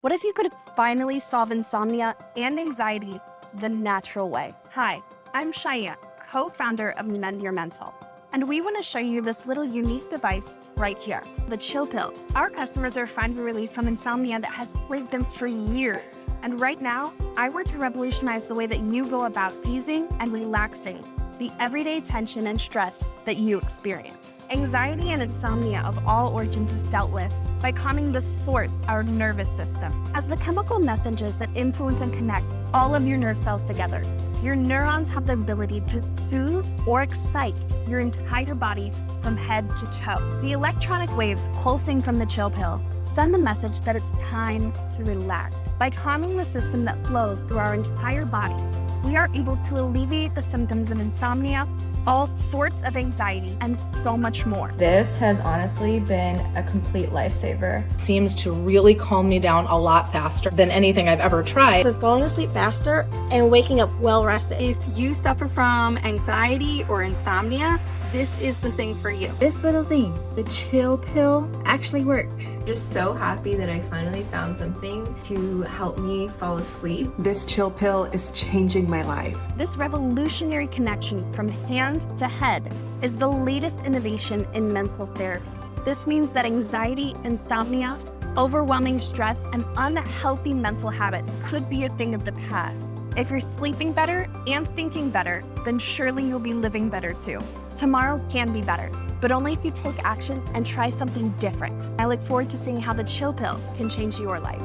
What if you could finally solve insomnia and anxiety the natural way? Hi, I'm Shaya, co-founder of Mend Your Mental, and we want to show you this little unique device right here, the Chill Pill. Our customers are finding relief from insomnia that has plagued them for years. And right now, I want to revolutionize the way that you go about easing and relaxing the everyday tension and stress that you experience. Anxiety and insomnia of all origins is dealt with by calming the source, our nervous system. As the chemical messengers that influence and connect all of your nerve cells together, your neurons have the ability to soothe or excite your entire body from head to toe. The electronic waves pulsing from the Chill Pill send the message that it's time to relax. By calming the system that flows through our entire body, we are able to alleviate the symptoms of insomnia, all sorts of anxiety, and so much more. This has honestly been a complete lifesaver. Seems to really calm me down a lot faster than anything I've ever tried. With falling asleep faster and waking up well rested. If you suffer from anxiety or insomnia, this is the thing for you. This little thing, the Chill Pill, actually works. Just so happy that I finally found something to help me fall asleep. This Chill Pill is changing my life. This revolutionary connection from hand to head is the latest innovation in mental therapy. This means that anxiety, insomnia, overwhelming stress, and unhealthy mental habits could be a thing of the past. If you're sleeping better and thinking better, then surely you'll be living better too. Tomorrow can be better, but only if you take action and try something different. I look forward to seeing how the Chill Pill can change your life.